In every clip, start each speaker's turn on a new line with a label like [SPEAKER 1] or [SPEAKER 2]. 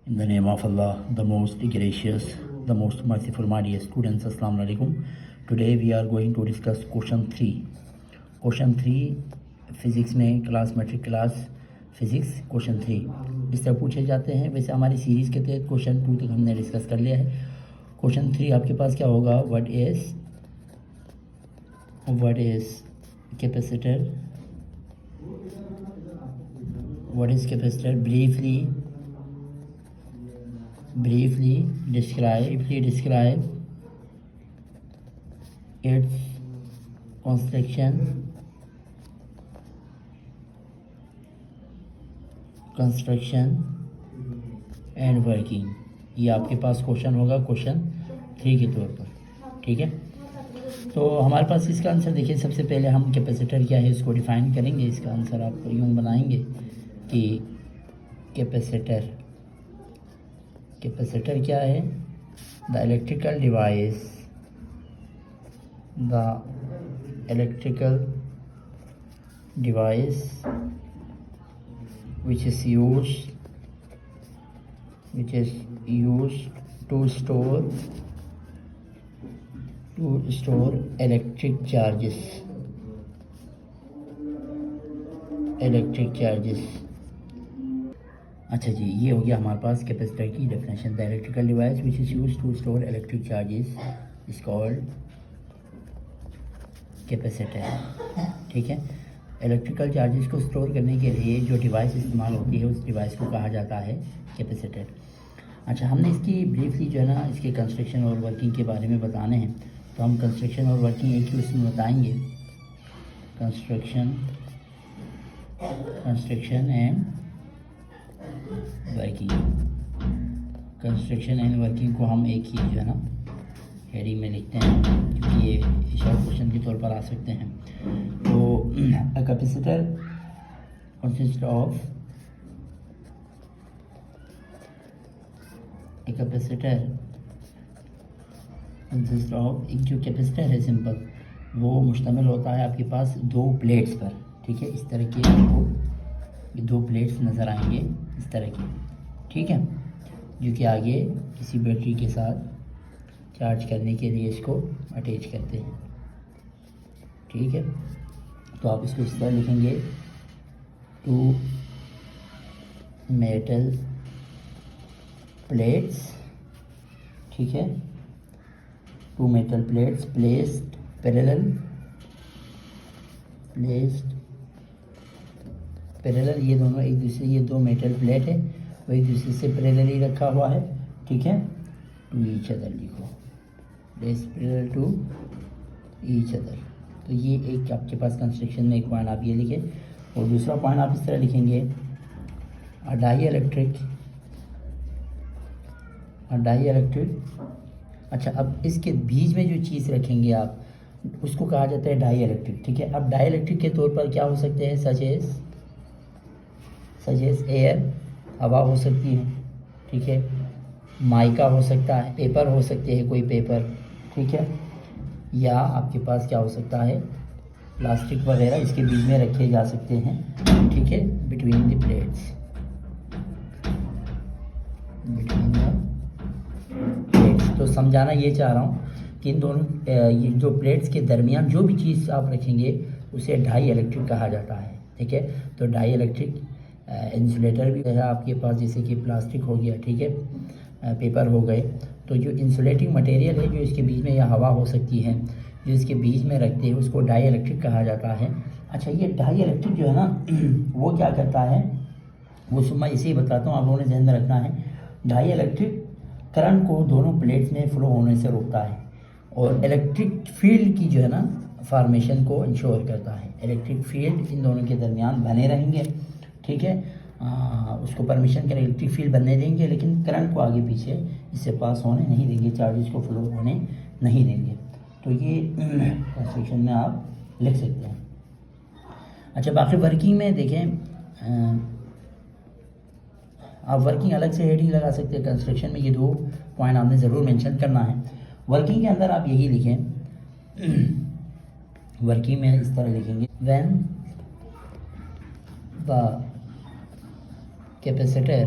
[SPEAKER 1] In the name of Allah, the most gracious, the most merciful, my dear students, Assalamu alaikum. Today we are going to discuss question 3. Question 3 physics में class matric class physics question 3 इस तरह पूछे जाते हैं। वैसे हमारी series के तहत क्वेश्चन 2 तक हमने डिस्कस कर लिया है। क्वेश्चन 3 आपके पास क्या होगा? What is capacitor, what is capacitor, briefly describe its construction and working। ये आपके पास क्वेश्चन होगा क्वेश्चन 3 के तौर पर, ठीक है। तो हमारे पास इसका आंसर देखिए, सबसे पहले हम कैपेसिटर क्या है इसको डिफ़ाइन करेंगे। इसका आंसर आप यूँ बनाएंगे कि कैपेसिटर क्या है? The electrical device which is used to store electric charges। अच्छा जी, ये हो गया हमारे पास कैपेसिटर की definition. The electrical device which is use to store electric charges is called capacitor, ठीक है। इलेक्ट्रिकल चार्जेस को स्टोर करने के लिए जो डिवाइस इस्तेमाल होती है उस डिवाइस को कहा जाता है कैपेसिटर। अच्छा, हमने इसकी ब्रीफली जो है ना इसके कंस्ट्रक्शन और वर्किंग के बारे में बताने हैं, तो हम कंस्ट्रक्शन और वर्किंग एक ही उसमें बताएंगे। कंस्ट्रक्शन एंड वर्किंग को हम एक ही जो है ना हेडिंग में लिखते हैं, क्योंकि ये शॉर्ट क्वेश्चन के तौर पर आ सकते हैं। तो अ कैपेसिटर कंसिस्ट ऑफ एक जो कैपेसिटर है सिंपल, वो मुश्तमिल होता है आपके पास 2 प्लेट्स पर, ठीक है। इस तरह के 2 प्लेट्स नज़र आएंगे इस तरह के, ठीक है, जो कि आगे किसी बैटरी के साथ चार्ज करने के लिए इसको अटैच करते हैं, ठीक है। तो आप इसको इस तरह लिखेंगे, 2 मेटल प्लेट्स, ठीक है, 2 मेटल प्लेट्स प्लेस्ड पैरेलल, ये दोनों एक दूसरे, ये 2 मेटल प्लेट है वो एक दूसरे से पैरेलली रखा हुआ है, ठीक है। टू ईच अदर लिखो, पैरेलल टू ईच अदर। तो ये एक आपके पास कंस्ट्रक्शन में एक पॉइंट आप ये लिखें, और दूसरा पॉइंट आप इस तरह लिखेंगे, डाई इलेक्ट्रिक। अच्छा, अब इसके बीच में जो चीज़ रखेंगे आप उसको कहा जाता है डाई इलेक्ट्रिक, ठीक है। अब डाई इलेक्ट्रिक के तौर पर क्या हो सकते हैं? सच एज एयर, हवा हो सकती है, ठीक है, माइका हो सकता है, पेपर हो सकते हैं, कोई पेपर, ठीक है, या आपके पास क्या हो सकता है? प्लास्टिक वगैरह इसके बीच में रखे जा सकते हैं, ठीक है, बिटवीन द प्लेट्स। तो समझाना ये चाह रहा हूँ कि इन दोनों ये जो प्लेट्स के दरमियान जो भी चीज़ आप रखेंगे उसे डाई इलेक्ट्रिक कहा जाता है, ठीक है। तो डाई इलेक्ट्रिक इंसुलेटर भी है आपके पास, जैसे कि प्लास्टिक हो गया, ठीक है, पेपर हो गए। तो जो इंसुलेटिंग मटेरियल है जो इसके बीच में, या हवा हो सकती है जो इसके बीच में रखते हैं, उसको डाई इलेक्ट्रिक कहा जाता है। अच्छा, ये डाई इलेक्ट्रिक जो है ना वो क्या करता है, वो मैं इसे ही बताता हूँ, आप लोगों ने ध्यान में रखना है। डाई इलेक्ट्रिक करंट को दोनों प्लेट्स में फ्लो होने से रोकता है, और इलेक्ट्रिक फील्ड की जो है ना फॉर्मेशन को इंश्योर करता है। इलेक्ट्रिक फील्ड इन दोनों के दरमियान बने रहेंगे, ठीक है, उसको परमिशन करें, इलेक्ट्रिक फील्ड बनने देंगे, लेकिन करंट को आगे पीछे इससे पास होने नहीं देंगे, चार्जेस को फ्लो होने नहीं देंगे। तो ये कंस्ट्रक्शन में आप लिख सकते हैं। अच्छा, बाकी वर्किंग में देखें, आप वर्किंग अलग से हेडिंग लगा सकते हैं। कंस्ट्रक्शन में ये 2 पॉइंट आपने ज़रूर मेंशन करना है। वर्किंग के अंदर आप यही लिखें, वर्किंग में इस तरह लिखेंगे, when the capacitor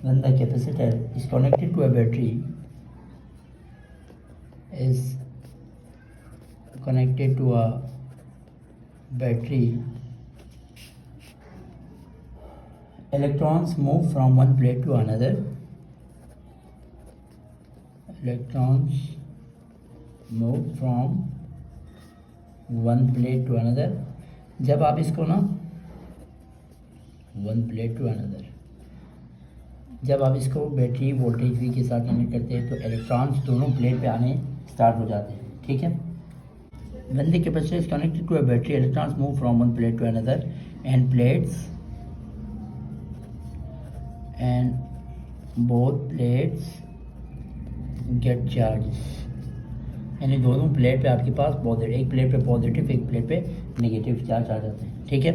[SPEAKER 1] when the capacitor is connected to a battery electrons move from one plate to another. जब आप इसको ना जब आप इसको बैटरी वोल्टेज V के साथ कनेक्ट करते हैं तो इलेक्ट्रॉन्स दोनों प्लेट पे आने स्टार्ट हो जाते हैं, ठीक है। When the capacitor is connected to a battery, electrons move from one plate to another and both plates get charges. यानी दोनों प्लेट पे आपके पास पॉजिटिव, एक प्लेट पे पॉजिटिव एक प्लेट पे नेगेटिव चार्ज आ जाते हैं, ठीक है।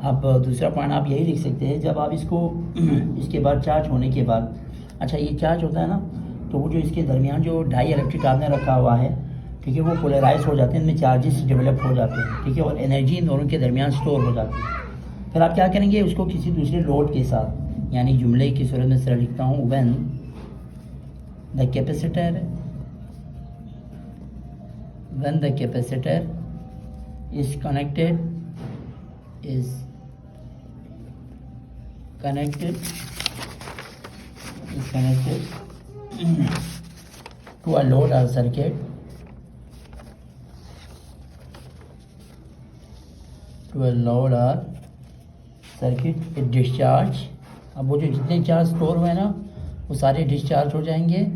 [SPEAKER 1] अब दूसरा पॉइंट आप यही लिख सकते हैं, जब आप इसको इसके बाद चार्ज होने के बाद, अच्छा ये चार्ज होता है ना, तो वो जो इसके दरमियान जो डाई इलेक्ट्रिक आपने रखा हुआ है, ठीक है, वो पोलराइज हो जाते हैं, इनमें चार्जेस डेवलप हो जाते हैं, ठीक है, और एनर्जी इन दोनों के दरमियान स्टोर हो जाती है। फिर आप क्या करेंगे, उसको किसी दूसरे लोड के साथ, यानी जुमले की सूरत में सिर्फ लिखता हूँ, when the capacitor is connected to a load or circuit, it discharge. अब वो जो जितने चार्ज स्टोर हुए ना वो सारे डिस्चार्ज हो जाएंगे,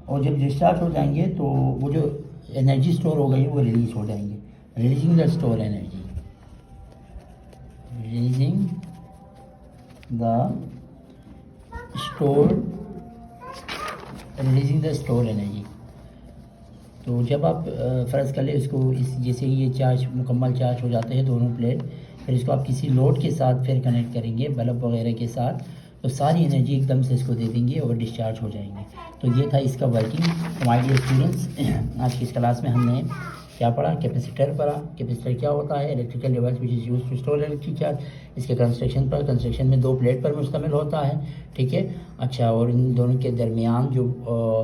[SPEAKER 1] और जब डिस्चार्ज हो जाएंगे तो वो जो एनर्जी स्टोर हो गई है वो रिलीज हो जाएंगे, releasing the store energy, releasing the store energy. तो जब आप फ़र्ज़ कर लें इसको, इस जैसे ही ये चार्ज मुकम्मल चार्ज हो जाते हैं दोनों प्लेट, फिर इसको आप किसी लोड के साथ फिर कनेक्ट करेंगे बल्ब वगैरह के साथ, तो सारी एनर्जी एकदम से इसको दे देंगे और डिस्चार्ज हो जाएंगे। तो ये था इसका वर्किंग। तो माय डियर स्टूडेंट्स, आज की इस क्लास में हमने क्या पढ़ा, कैपेसिटर पढ़ा। कैपेसिटर क्या होता है, electrical device which is used to store electric charge. इसके कंस्ट्रक्शन में 2 प्लेट पर मुश्तमिल होता है, ठीक है। अच्छा, और इन दोनों के दरमियान जो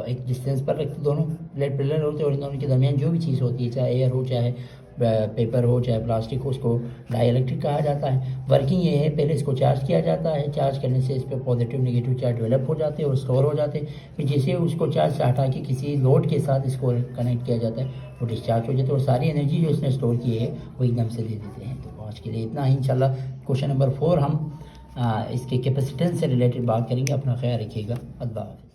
[SPEAKER 1] एक डिस्टेंस पर रखते दोनों प्लेट पिलर होते हैं, और इन दोनों के दरमियान जो भी चीज़ होती है, चाहे एयर हो, चाहे पेपर हो, चाहे प्लास्टिक हो, उसको डाई इलेक्ट्रिक कहा जाता है। वर्किंग ये है, पहले इसको चार्ज किया जाता है, चार्ज करने से इस पर पॉजिटिव नेगेटिव चार्ज डेवलप हो जाते हैं और स्टोर हो जाते हैं। फिर जैसे उसको चार्ज से हटा के किसी लोड के साथ इसको कनेक्ट किया जाता है, वो डिस्चार्ज हो जाता है और सारी एनर्जी जो इसने स्टोर की है वो एकदम से दे देते हैं। तो आज के लिए इतना ही। इंशाल्लाह क्वेश्चन नंबर 4 हम इसके कैपेसिटेंस से रिलेटेड बात करेंगे। अपना ख्याल रखिएगा। अल्लाह हाफ़िज़।